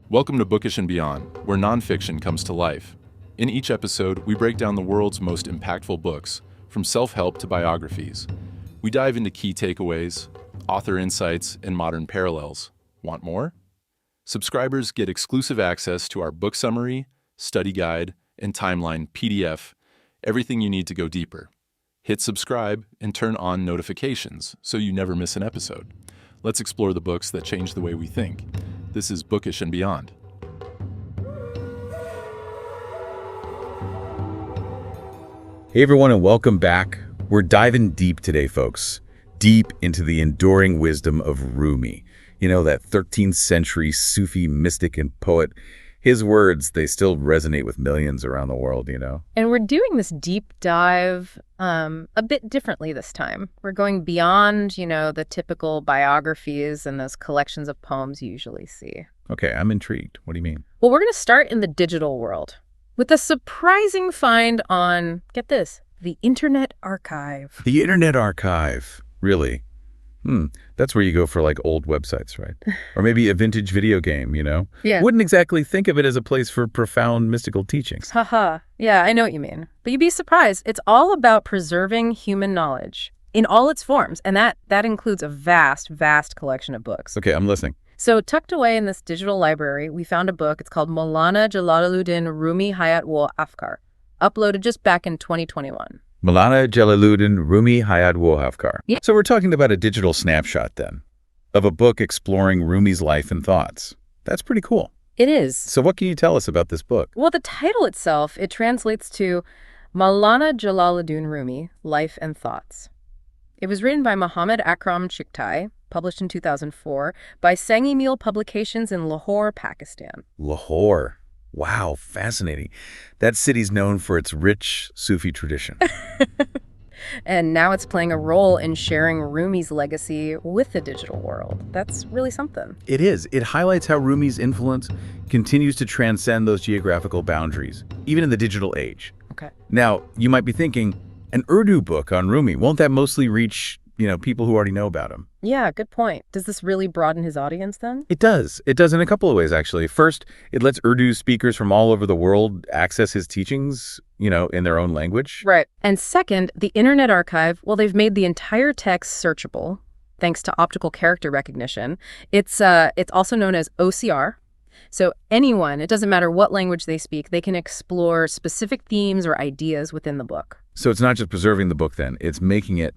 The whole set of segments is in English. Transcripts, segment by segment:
Welcome to Bookish and Beyond, where nonfiction comes to life. In each episode, we break down the world's most impactful books, from self-help to biographies. We dive into key takeaways, author insights, and modern parallels. Want more? Subscribers get exclusive access to our book summary, study guide, and timeline PDF, everything you need to go deeper. Hit subscribe and turn on notifications so you never miss an episode. Let's explore the books that change the way we think. This is Bookish and Beyond. Hey everyone, and welcome back. We're diving deep today, folks. Deep into the enduring wisdom of Rumi. You know, that 13th century Sufi mystic and poet. His words, they still resonate with millions around the world, you know? And we're doing this deep dive a bit differently this time. We're going beyond, the typical biographies and those collections of poems you usually see. Okay, I'm intrigued. What do you mean? Well, we're going to start in the digital world with a surprising find on, get this, the Internet Archive. The Internet Archive. Really? That's where you go for like old websites, right? Or maybe a vintage video game, you know? Yeah. Wouldn't exactly think of it as a place for profound mystical teachings. Haha. Yeah, I know what you mean. But you'd be surprised. It's all about preserving human knowledge in all its forms. And that includes a vast, vast collection of books. Okay, I'm listening. So tucked away in this digital library, we found a book. It's called Mevlana Jalaluddin Rumi Hayat wa Afkar, uploaded just back in 2021. Mevlana Jalaluddin Rumi Hayat wa Afkar. Yeah. So we're talking about a digital snapshot then, of a book exploring Rumi's life and thoughts. That's pretty cool. It is. So what can you tell us about this book? Well, the title itself, it translates to Mevlana Jalaluddin Rumi, Life and Thoughts. It was written by Muhammad Akram Chightai, published in 2004, by Sangi Meal Publications in Lahore, Pakistan. Lahore. Wow, fascinating. That city's known for its rich Sufi tradition. And now it's playing a role in sharing Rumi's legacy with the digital world. That's really something. It is. It highlights how Rumi's influence continues to transcend those geographical boundaries, even in the digital age. Okay. Now, you might be thinking, an Urdu book on Rumi, won't that mostly reach, people who already know about him? Yeah, good point. Does this really broaden his audience then? It does. It does in a couple of ways, actually. First, it lets Urdu speakers from all over the world access his teachings, in their own language. Right. And second, the Internet Archive, well, they've made the entire text searchable thanks to optical character recognition. It's also known as OCR. So anyone, it doesn't matter what language they speak, they can explore specific themes or ideas within the book. So it's not just preserving the book then, it's making it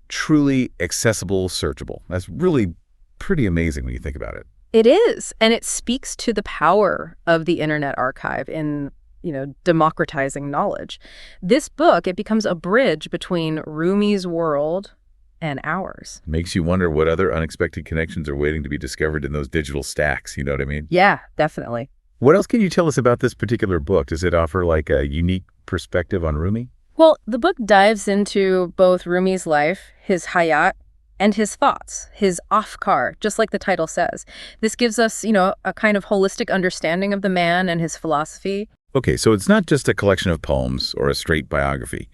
truly accessible, searchable. That's really pretty amazing when you think about it. It is, and it speaks to the power of the Internet Archive in, democratizing knowledge. This book, it becomes a bridge between Rumi's world and ours. Makes you wonder what other unexpected connections are waiting to be discovered in those digital stacks, you know what I mean? Yeah, definitely. What else can you tell us about this particular book? Does it offer like a unique perspective on Rumi? Well, the book dives into both Rumi's life, his hayat, and his thoughts, his afkar, just like the title says. This gives us, a kind of holistic understanding of the man and his philosophy. Okay, so it's not just a collection of poems or a straight biography.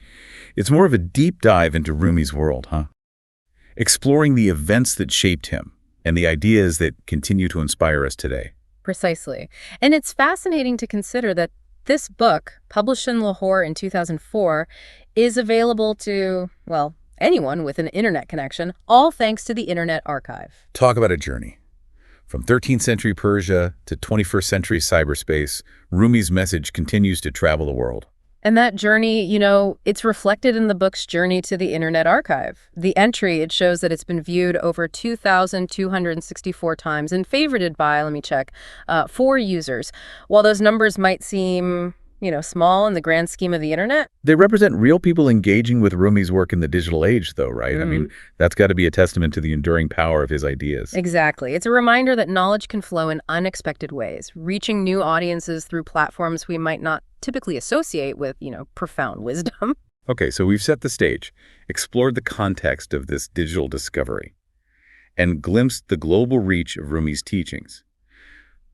It's more of a deep dive into Rumi's world, huh? Exploring the events that shaped him and the ideas that continue to inspire us today. Precisely. And it's fascinating to consider that this book, published in Lahore in 2004, is available to, well, anyone with an internet connection, all thanks to the Internet Archive. Talk about a journey. From 13th century Persia to 21st century cyberspace, Rumi's message continues to travel the world. And that journey, it's reflected in the book's journey to the Internet Archive. The entry, it shows that it's been viewed over 2,264 times and favorited by, 4 users. While those numbers might seem, small in the grand scheme of the internet. They represent real people engaging with Rumi's work in the digital age, though, right? I mean, that's got to be a testament to the enduring power of his ideas. Exactly. It's a reminder that knowledge can flow in unexpected ways, reaching new audiences through platforms we might not typically associate with, profound wisdom. Okay, so we've set the stage, explored the context of this digital discovery, and glimpsed the global reach of Rumi's teachings.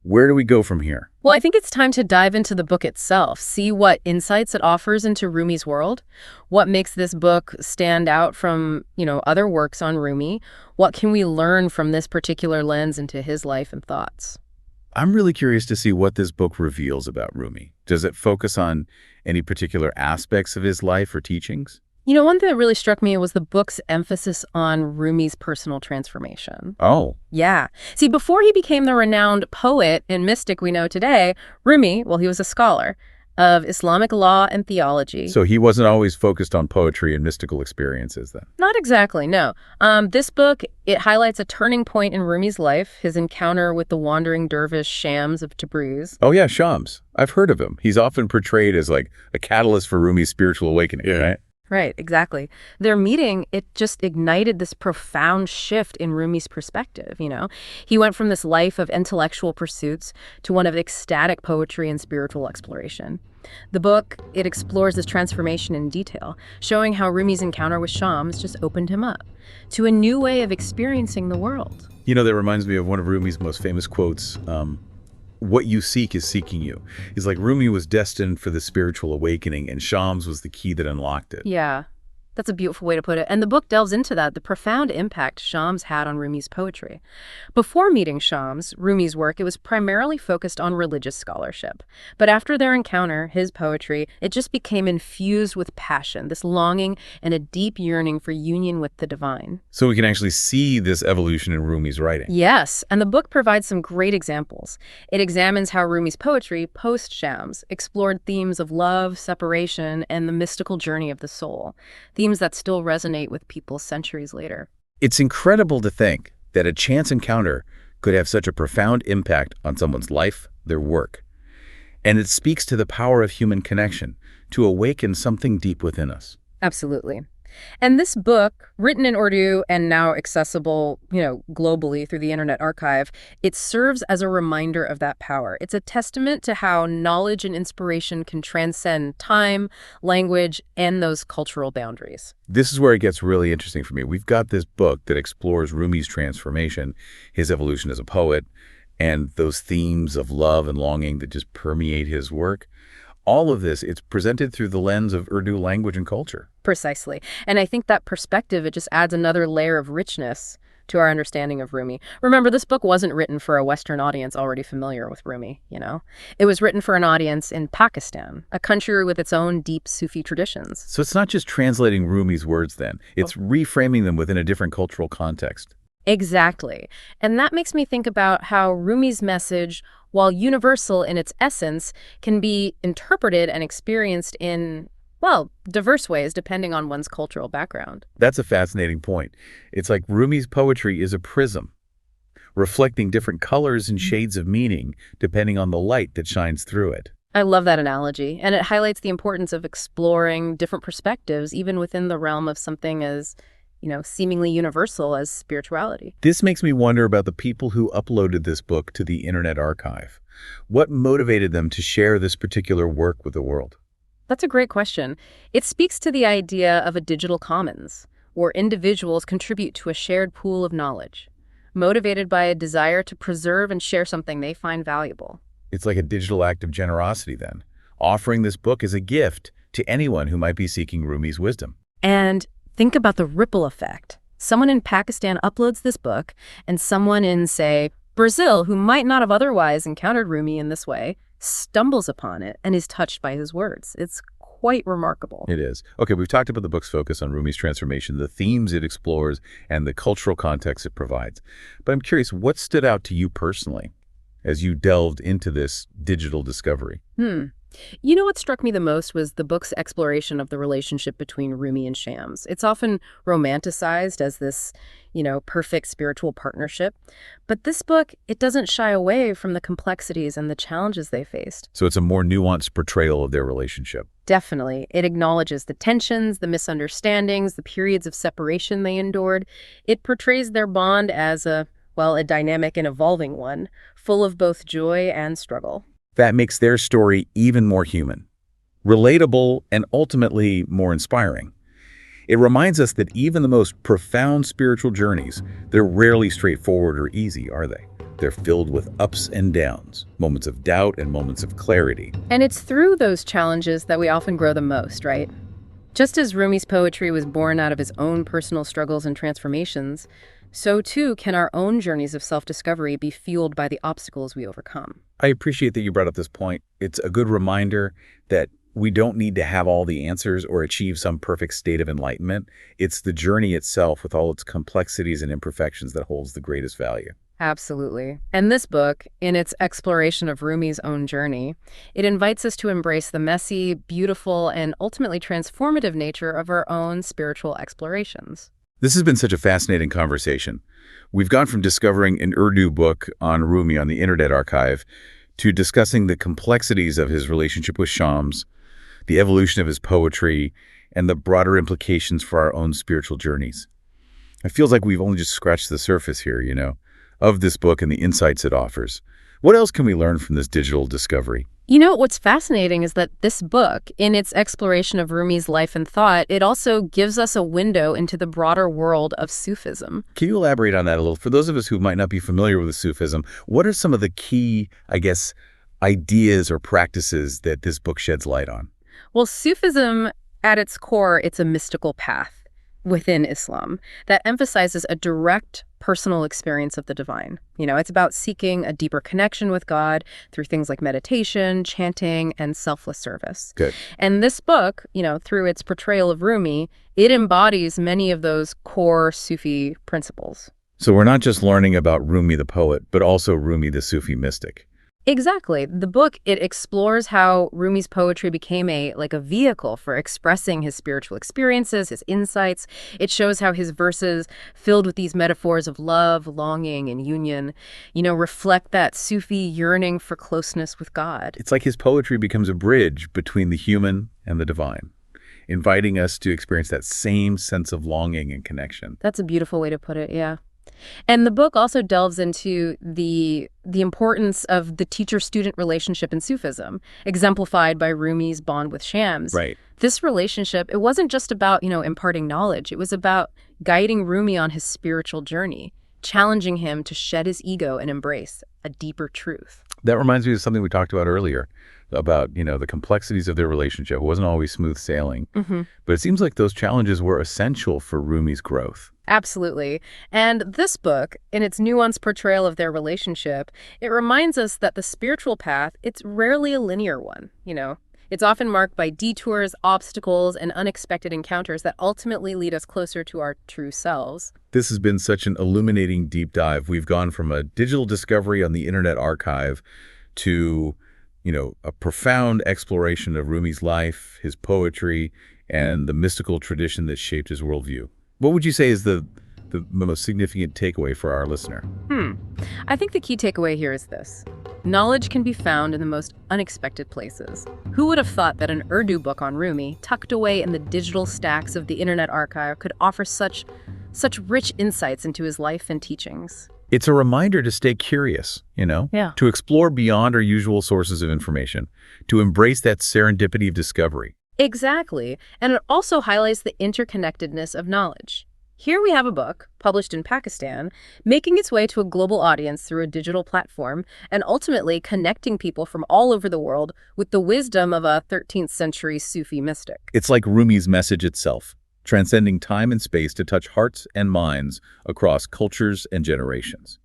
Where do we go from here? Well, I think it's time to dive into the book itself, see what insights it offers into Rumi's world, what makes this book stand out from, other works on Rumi, what can we learn from this particular lens into his life and thoughts. I'm really curious to see what this book reveals about Rumi. Does it focus on any particular aspects of his life or teachings? One thing that really struck me was the book's emphasis on Rumi's personal transformation. Oh, Yeah. See, before he became the renowned poet and mystic we know today, Rumi, well, he was a scholar of Islamic law and theology. so he wasn't always focused on poetry and mystical experiences then? Not exactly, no. This book, it highlights a turning point in Rumi's life, his encounter with the wandering dervish Shams of Tabriz. Oh yeah, Shams. I've heard of him. He's often portrayed as like a catalyst for Rumi's spiritual awakening, right? Right, exactly. Their meeting, it just ignited this profound shift in Rumi's perspective. He went from this life of intellectual pursuits to one of ecstatic poetry and spiritual exploration. The book, it explores this transformation in detail, showing how Rumi's encounter with Shams just opened him up to a new way of experiencing the world. That reminds me of one of Rumi's most famous quotes. What you seek is seeking you. He's like, Rumi was destined for the spiritual awakening, and Shams was the key that unlocked it. Yeah, that's a beautiful way to put it. And the book delves into that, the profound impact Shams had on Rumi's poetry. Before meeting Shams, Rumi's work, it was primarily focused on religious scholarship. But after their encounter, his poetry, it just became infused with passion, this longing and a deep yearning for union with the divine. So we can actually see this evolution in Rumi's writing. Yes, and the book provides some great examples. It examines how Rumi's poetry, post-Shams, explored themes of love, separation, and the mystical journey of the soul. Themes that still resonate with people centuries later. It's incredible to think that a chance encounter could have such a profound impact on someone's life, their work. And it speaks to the power of human connection to awaken something deep within us. Absolutely. And this book, written in Urdu and now accessible, globally through the Internet Archive, it serves as a reminder of that power. It's a testament to how knowledge and inspiration can transcend time, language, and those cultural boundaries. This is where it gets really interesting for me. We've got this book that explores Rumi's transformation, his evolution as a poet, and those themes of love and longing that just permeate his work. All of this, it's presented through the lens of Urdu language and culture. Precisely. And I think that perspective, it just adds another layer of richness to our understanding of Rumi. Remember, this book wasn't written for a Western audience already familiar with Rumi. It was written for an audience in Pakistan, a country with its own deep Sufi traditions. So it's not just translating Rumi's words then, it's reframing them within a different cultural context. Exactly. And that makes me think about how Rumi's message, while universal in its essence, can be interpreted and experienced in, diverse ways depending on one's cultural background. That's a fascinating point. It's like Rumi's poetry is a prism, reflecting different colors and shades of meaning depending on the light that shines through it. I love that analogy, and it highlights the importance of exploring different perspectives, even within the realm of something as seemingly universal as spirituality. This makes me wonder about the people who uploaded this book to the Internet Archive. What motivated them to share this particular work with the world? That's a great question. It speaks to the idea of a digital commons, where individuals contribute to a shared pool of knowledge, motivated by a desire to preserve and share something they find valuable. It's like a digital act of generosity then, offering this book as a gift to anyone who might be seeking Rumi's wisdom. And think about the ripple effect. Someone in Pakistan uploads this book, and someone in, say, Brazil, who might not have otherwise encountered Rumi in this way, stumbles upon it and is touched by his words. It's quite remarkable. It is. Okay, we've talked about the book's focus on Rumi's transformation, the themes it explores, and the cultural context it provides. But I'm curious, what stood out to you personally as you delved into this digital discovery? What struck me the most was the book's exploration of the relationship between Rumi and Shams. It's often romanticized as this, perfect spiritual partnership. But this book, it doesn't shy away from the complexities and the challenges they faced. So it's a more nuanced portrayal of their relationship. Definitely. It acknowledges the tensions, the misunderstandings, the periods of separation they endured. It portrays their bond as a dynamic and evolving one, full of both joy and struggle. That makes their story even more human, relatable, and ultimately more inspiring. It reminds us that even the most profound spiritual journeys, they're rarely straightforward or easy, are they? They're filled with ups and downs, moments of doubt and moments of clarity. And it's through those challenges that we often grow the most, right? Just as Rumi's poetry was born out of his own personal struggles and transformations, so too can our own journeys of self-discovery be fueled by the obstacles we overcome. I appreciate that you brought up this point. It's a good reminder that we don't need to have all the answers or achieve some perfect state of enlightenment. It's the journey itself with all its complexities and imperfections that holds the greatest value. Absolutely. And this book, in its exploration of Rumi's own journey, it invites us to embrace the messy, beautiful, and ultimately transformative nature of our own spiritual explorations. This has been such a fascinating conversation. We've gone from discovering an Urdu book on Rumi on the Internet Archive to discussing the complexities of his relationship with Shams, the evolution of his poetry, and the broader implications for our own spiritual journeys. It feels like we've only just scratched the surface here, of this book and the insights it offers. What else can we learn from this digital discovery? What's fascinating is that this book, in its exploration of Rumi's life and thought, it also gives us a window into the broader world of Sufism. Can you elaborate on that a little? For those of us who might not be familiar with Sufism, what are some of the key, ideas or practices that this book sheds light on? Well, Sufism, at its core, it's a mystical path within Islam that emphasizes a direct personal experience of the divine. It's about seeking a deeper connection with God through things like meditation, chanting, and selfless service. Good. And this book, through its portrayal of Rumi, it embodies many of those core Sufi principles. So we're not just learning about Rumi the poet, but also Rumi the Sufi mystic. Exactly. The book, it explores how Rumi's poetry became a vehicle for expressing his spiritual experiences, his insights. It shows how his verses, filled with these metaphors of love, longing, and union, reflect that Sufi yearning for closeness with God. It's like his poetry becomes a bridge between the human and the divine, inviting us to experience that same sense of longing and connection. That's a beautiful way to put it, yeah. And the book also delves into the importance of the teacher-student relationship in Sufism, exemplified by Rumi's bond with Shams. Right. This relationship, it wasn't just about, imparting knowledge. It was about guiding Rumi on his spiritual journey, challenging him to shed his ego and embrace a deeper truth. That reminds me of something we talked about earlier, about, the complexities of their relationship. It wasn't always smooth sailing. Mm-hmm. But it seems like those challenges were essential for Rumi's growth. Absolutely. And this book, in its nuanced portrayal of their relationship, it reminds us that the spiritual path, it's rarely a linear one, It's often marked by detours, obstacles, and unexpected encounters that ultimately lead us closer to our true selves. This has been such an illuminating deep dive. We've gone from a digital discovery on the Internet Archive to, a profound exploration of Rumi's life, his poetry, and the mystical tradition that shaped his worldview. What would you say is the most significant takeaway for our listener? I think the key takeaway here is this. Knowledge can be found in the most unexpected places. Who would have thought that an Urdu book on Rumi, tucked away in the digital stacks of the Internet Archive, could offer such rich insights into his life and teachings? It's a reminder to stay curious, Yeah. to explore beyond our usual sources of information, to embrace that serendipity of discovery. Exactly. And it also highlights the interconnectedness of knowledge. Here we have a book, published in Pakistan, making its way to a global audience through a digital platform, and ultimately connecting people from all over the world with the wisdom of a 13th century Sufi mystic. It's like Rumi's message itself, transcending time and space to touch hearts and minds across cultures and generations.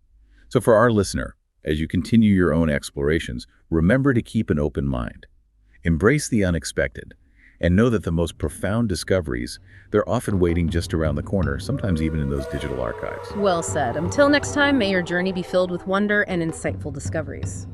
So for our listener, as you continue your own explorations, remember to keep an open mind. Embrace the unexpected, and know that the most profound discoveries, they're often waiting just around the corner, sometimes even in those digital archives. Well said. Until next time, may your journey be filled with wonder and insightful discoveries.